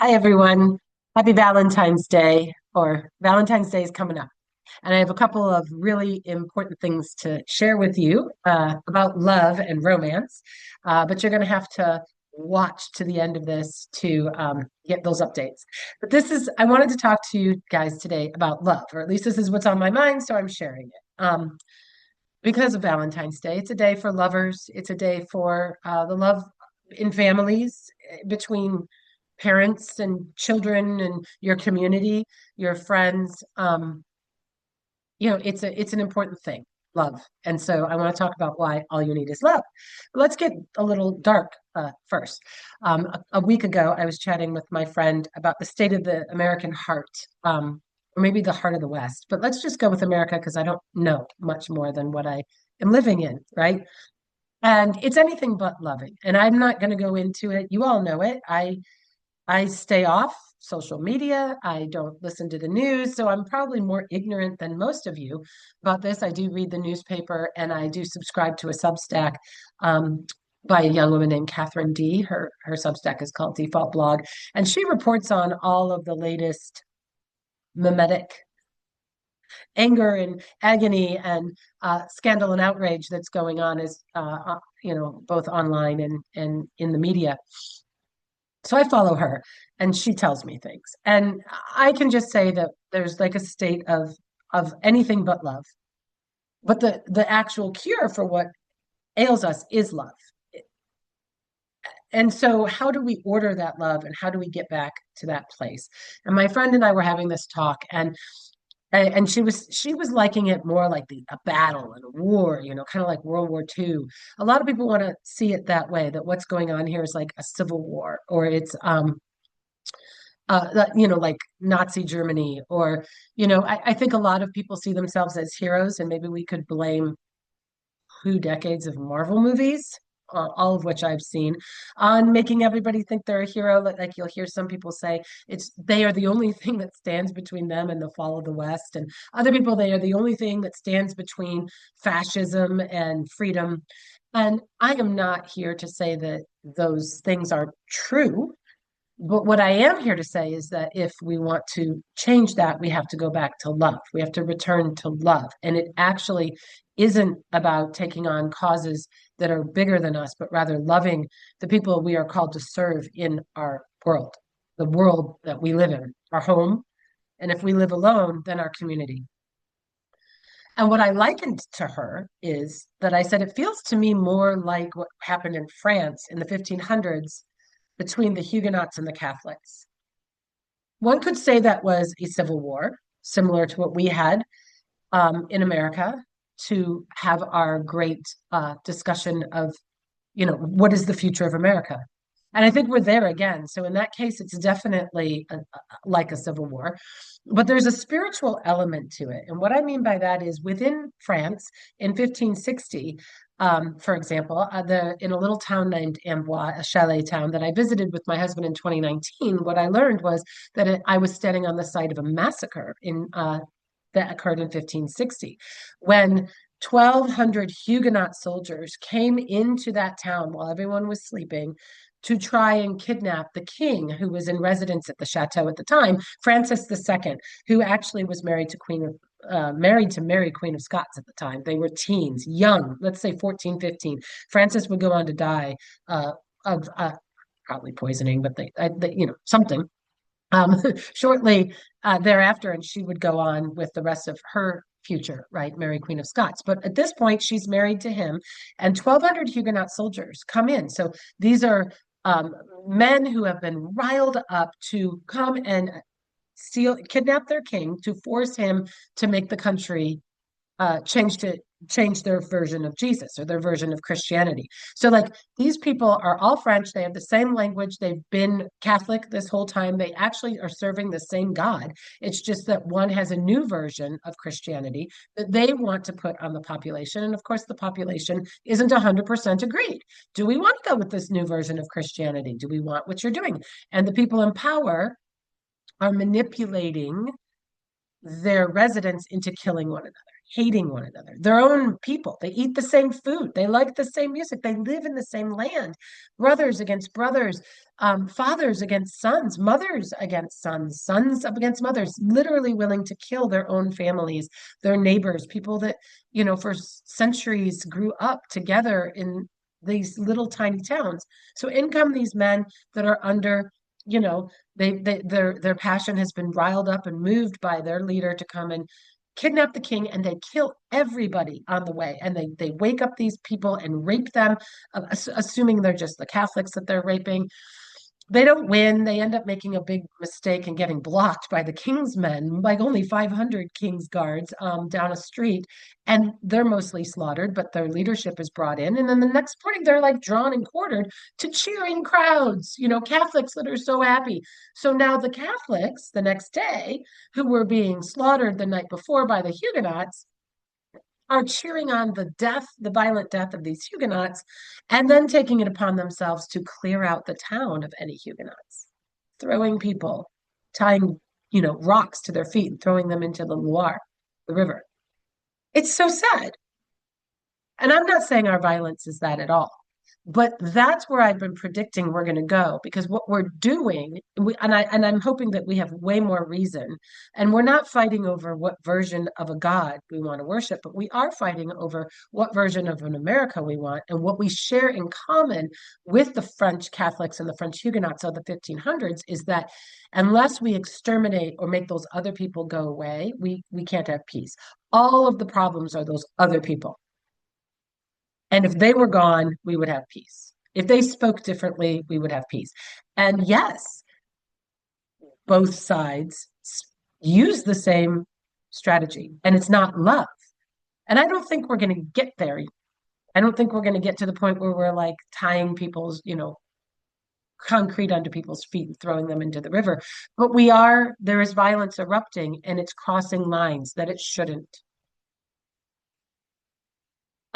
Hi, everyone. Happy Valentine's Day, or Valentine's Day is coming up. And I have a couple of really important things to share with you about love and romance. But you're going to have to watch to the end of this to get those updates. I wanted to talk to you guys today about love, or at least this is what's on my mind, so I'm sharing it. Because of Valentine's Day, it's a day for lovers, it's a day for the love in families between parents and children and your community, your friends. It's an important thing, love. And so I want to talk about why all you need is love. But let's get a little dark first. A week ago, I was chatting with my friend about the state of the American heart, or maybe the heart of the West. But let's just go with America because I don't know much more than what I am living in, right? And it's anything but loving. And I'm not going to go into it. You all know it. I stay off social media. I don't listen to the news. So I'm probably more ignorant than most of you about this. I do read the newspaper and I do subscribe to a Substack um, by a young woman named Catherine D. Her Substack is called Default Blog. And she reports on all of the latest mimetic anger and agony and scandal and outrage that's going on both online and in the media. So I follow her and she tells me things. And I can just say that there's like a state of anything but love. But the actual cure for what ails us is love. And so how do we order that love and how do we get back to that place? And my friend and I were having this talk and she was liking it more like a battle and a war, kind of like World War II. A lot of people want to see it that way, that what's going on here is like a civil war or it's like Nazi Germany, or, I think a lot of people see themselves as heroes, and maybe we could blame 2 decades of Marvel movies, all of which I've seen, on making everybody think they're a hero. Like you'll hear some people say they are the only thing that stands between them and the fall of the West, and other people they are the only thing that stands between fascism and freedom. And I am not here to say that those things are true. But what I am here to say is that if we want to change that, we have to go back to love. We have to return to love. And it actually isn't about taking on causes that are bigger than us, but rather loving the people we are called to serve in our world, the world that we live in, our home. And if we live alone, then our community. And what I likened to her is that I said, it feels to me more like what happened in France in the 1500s between the Huguenots and the Catholics. One could say that was a civil war, similar to what we had in America, to have our great discussion of, what is the future of America? And I think we're there again. So in that case, it's definitely like a civil war, but there's a spiritual element to it. And what I mean by that is within France in 1560, for example, in a little town named Amboise, a chalet town that I visited with my husband in 2019, what I learned was that I was standing on the site of a massacre that occurred in 1560 when 1,200 Huguenot soldiers came into that town while everyone was sleeping to try and kidnap the king who was in residence at the chateau at the time, Francis II, who actually was married to Mary, Queen of Scots at the time. They were teens, young, let's say 14, 15. Francis would go on to die of probably poisoning, but something shortly thereafter, and she would go on with the rest of her future, right? Mary, Queen of Scots. But at this point, she's married to him, and 1,200 Huguenot soldiers come in. So these are um, men who have been riled up to come and kidnap their king to force him to make the country change their version of Jesus or their version of Christianity. So like these people are all French, they have the same language, they've been Catholic this whole time, they actually are serving the same God. It's just that one has a new version of Christianity that they want to put on the population. And of course, the population isn't 100% agreed. Do we want to go with this new version of Christianity? Do we want what you're doing? And the people in power are manipulating their residents into killing one another. hating one another, their own people. They eat the same food, they like the same music, they live in the same land. Brothers against brothers, fathers against sons, mothers against sons, sons up against mothers, literally willing to kill their own families, their neighbors, people that, for centuries grew up together in these little tiny towns. So in come these men that are under, you know, their passion has been riled up and moved by their leader to come and kidnap the king, and they kill everybody on the way, and they wake up these people and rape them, assuming they're just the Catholics that they're raping. They don't win. They end up making a big mistake and getting blocked by the king's men, like only 500 king's guards down a street. And they're mostly slaughtered, but their leadership is brought in. And then the next morning, they're like drawn and quartered to cheering crowds, Catholics that are so happy. So now the Catholics, the next day, who were being slaughtered the night before by the Huguenots, are cheering on the violent death of these Huguenots, and then taking it upon themselves to clear out the town of any Huguenots, throwing people, tying, rocks to their feet and throwing them into the Loire, the river. It's so sad. And I'm not saying our violence is that at all. But that's where I've been predicting we're going to go, because what we're doing, I'm hoping that we have way more reason, and we're not fighting over what version of a God we want to worship, but we are fighting over what version of an America we want, and what we share in common with the French Catholics and the French Huguenots of the 1500s is that unless we exterminate or make those other people go away, we can't have peace. All of the problems are those other people. And if they were gone, we would have peace. If they spoke differently, we would have peace. And yes, both sides use the same strategy, and it's not love. And I don't think we're going to get there. I don't think we're going to get to the point where we're like tying people's, concrete under people's feet and throwing them into the river. But there is violence erupting, and it's crossing lines that it shouldn't.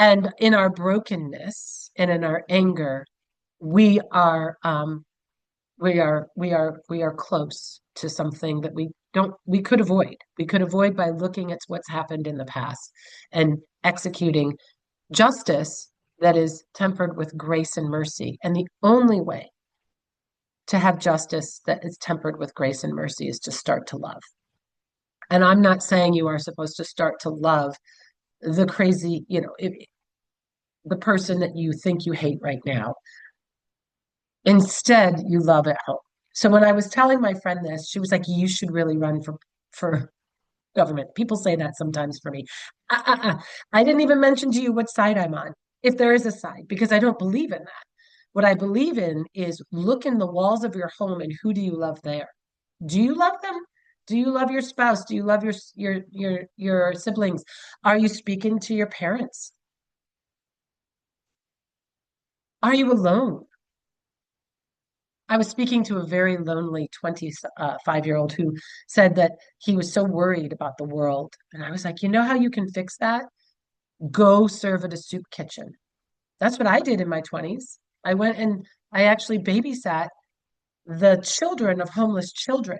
And in our brokenness and in our anger, we are we are close to something that we could avoid. We could avoid by looking at what's happened in the past and executing justice that is tempered with grace and mercy. And the only way to have justice that is tempered with grace and mercy is to start to love. And I'm not saying you are supposed to start to love the crazy, the person that you think you hate right now. Instead, you love at home. So when I was telling my friend this, she was like, "You should really run for government." People say that sometimes for me. I didn't even mention to you what side I'm on, if there is a side, because I don't believe in that. What I believe in is look in the walls of your home and who do you love there? Do you love them? Do you love your spouse? Do you love your siblings? Are you speaking to your parents? Are you alone? I was speaking to a very lonely 25-year-old who said that he was so worried about the world. And I was like, you know how you can fix that? Go serve at a soup kitchen. That's what I did in my 20s. I went and I actually babysat the children of homeless children.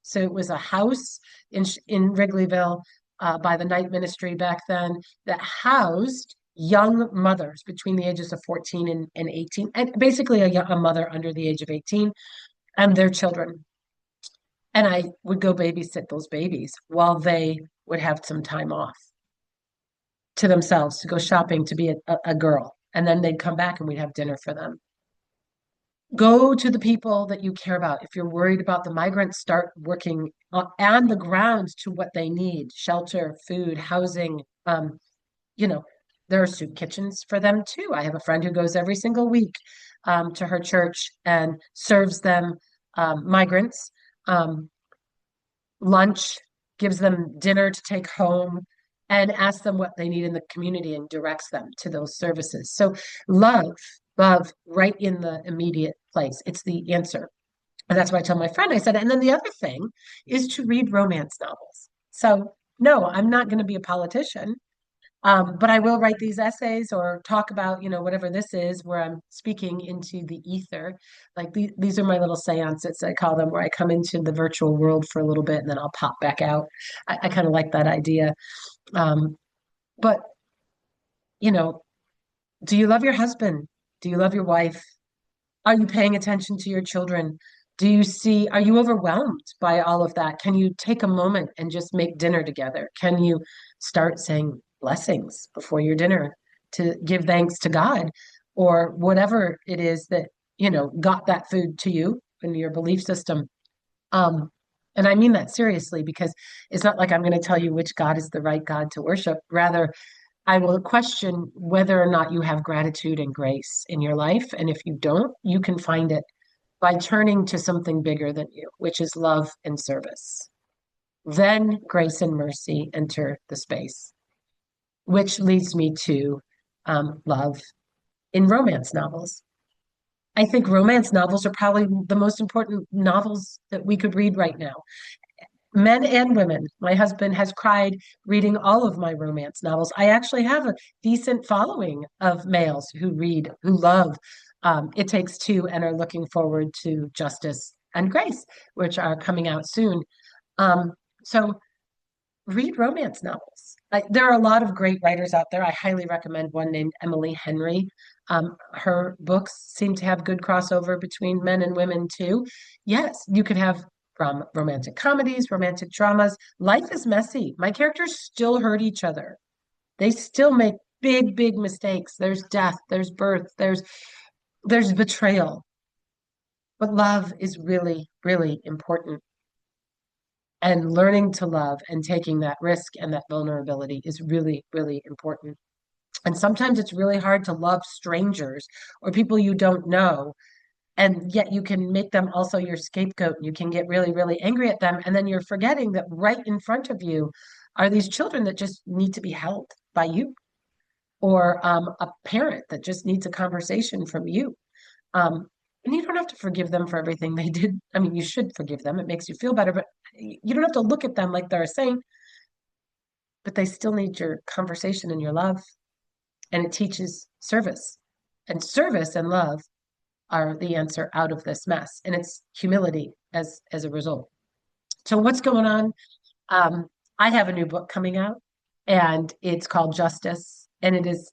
So it was a house in Wrigleyville by the night ministry back then that housed young mothers between the ages of 14 and 18, and basically a mother under the age of 18 and their children. And I would go babysit those babies while they would have some time off to themselves to go shopping to be a girl. And then they'd come back and we'd have dinner for them. Go to the people that you care about. If you're worried about the migrants, start working on the ground to what they need: shelter, food, housing. You know, there are soup kitchens for them too. I have a friend who goes every single week to her church and serves them migrants lunch, gives them dinner to take home, and asks them what they need in the community and directs them to those services. So love right in the immediate place. It's the answer. And that's why I tell my friend, I said, and then the other thing is to read romance novels. So no, I'm not going to be a politician. But I will write these essays or talk about, whatever this is, where I'm speaking into the ether. Like these are my little seances, I call them, where I come into the virtual world for a little bit and then I'll pop back out. I kind of like that idea. But, you know, do you love your husband? Do you love your wife? Are you paying attention to your children? Are you overwhelmed by all of that? Can you take a moment and just make dinner together? Can you start saying blessings before your dinner to give thanks to God or whatever it is that, got that food to you in your belief system? Um, and I mean that seriously because it's not like I'm going to tell you which God is the right God to worship. Rather, I will question whether or not you have gratitude and grace in your life. And if you don't, you can find it by turning to something bigger than you, which is love and service. Then grace and mercy enter the space, which leads me to love in romance novels. I think romance novels are probably the most important novels that we could read right now, men and women. My husband has cried reading all of my romance novels. I actually have a decent following of males who read, who love It Takes Two and are looking forward to Justice and Grace, which are coming out soon. Um, so read romance novels. There are a lot of great writers out there. I highly recommend one named Emily Henry. Her books seem to have good crossover between men and women too. Yes, you could have from romantic comedies, romantic dramas. Life is messy. My characters still hurt each other. They still make big, big mistakes. There's death, there's birth, there's betrayal. But love is really, really important. And learning to love and taking that risk and that vulnerability is really, really important. And sometimes it's really hard to love strangers or people you don't know. And yet you can make them also your scapegoat. You can get really, really angry at them. And then you're forgetting that right in front of you are these children that just need to be held by you, or a parent that just needs a conversation from you. Um, and you don't have to forgive them for everything they did. I mean, you should forgive them. It makes you feel better, but you don't have to look at them like they're a saint, but they still need your conversation and your love. And it teaches service. And service and love are the answer out of this mess. And it's humility as a result. So what's going on? Um, I have a new book coming out, and it's called Justice. And it is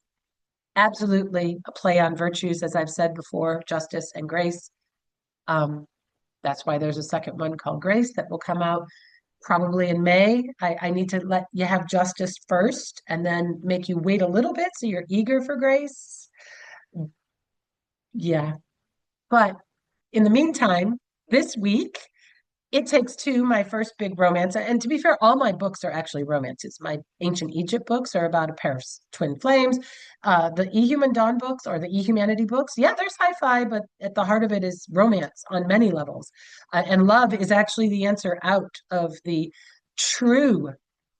absolutely a play on virtues, as I've said before, justice and grace. Um, that's why there's a second one called Grace that will come out probably in May. I need to let you have justice first and then make you wait a little bit so you're eager for grace. Yeah. But in the meantime, this week, It Takes Two, my first big romance. And to be fair, all my books are actually romances. My ancient Egypt books are about a pair of twin flames. The eHuman Dawn books or the eHumanity books, yeah, they're sci-fi, but at the heart of it is romance on many levels. And love is actually the answer out of the true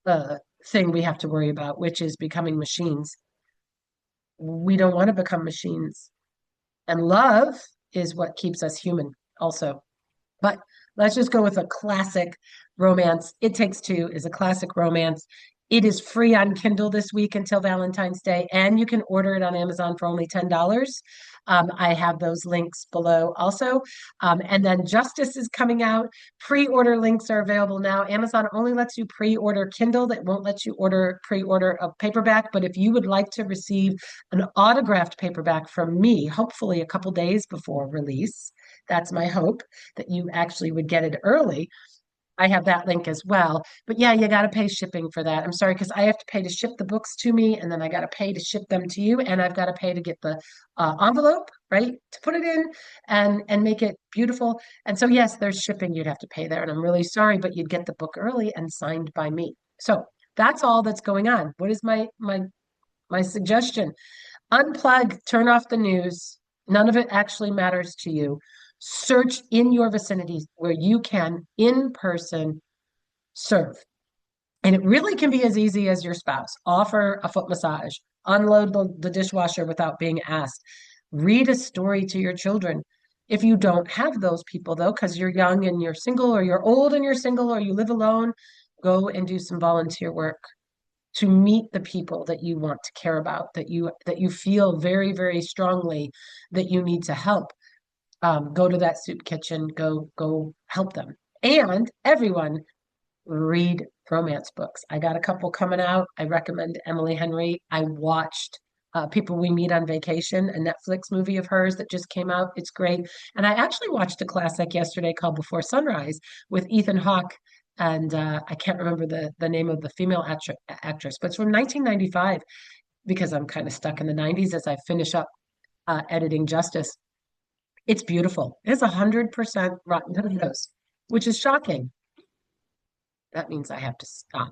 uh, thing we have to worry about, which is becoming machines. We don't want to become machines. And love is what keeps us human also. But let's just go with a classic romance. It Takes Two is a classic romance. It is free on Kindle this week until Valentine's Day, and you can order it on Amazon for only $10. I have those links below also. And then Justice is coming out. Pre-order links are available now. Amazon only lets you pre-order Kindle. That won't let you pre-order a paperback. But if you would like to receive an autographed paperback from me, hopefully a couple days before release, that's my hope that you actually would get it early. I have that link as well. But yeah, you got to pay shipping for that. I'm sorry, because I have to pay to ship the books to me, and then I got to pay to ship them to you, and I've got to pay to get the envelope, right, to put it in and make it beautiful. And so yes, there's shipping you'd have to pay there, and I'm really sorry, but you'd get the book early and signed by me. So that's all that's going on. What is my suggestion? Unplug, turn off the news. None of it actually matters to you. Search in your vicinity where you can in person serve. And it really can be as easy as your spouse. Offer a foot massage, unload the dishwasher without being asked, read a story to your children. If you don't have those people, though, because you're young and you're single, or you're old and you're single, or you live alone, go and do some volunteer work to meet the people that you want to care about, that you feel very, very strongly that you need to help. Go to that soup kitchen, go help them. And everyone read romance books. I got a couple coming out. I recommend Emily Henry. I watched People We Meet on Vacation, a Netflix movie of hers that just came out. It's great. And I actually watched a classic yesterday called Before Sunrise with Ethan Hawke. And I can't remember the name of the female actress, but it's from 1995 because I'm kind of stuck in the 90s as I finish up editing Justice. It's beautiful. It has 100% Rotten Tomatoes, which is shocking. That means I have to stop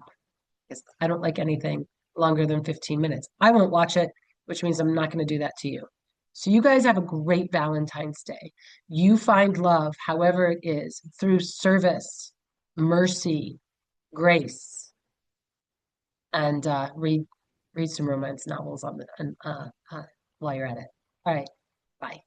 because I don't like anything longer than 15 minutes. I won't watch it, which means I'm not going to do that to you. So you guys have a great Valentine's Day. You find love, however it is, through service, mercy, grace, and read some romance novels on the while you're at it. All right, bye.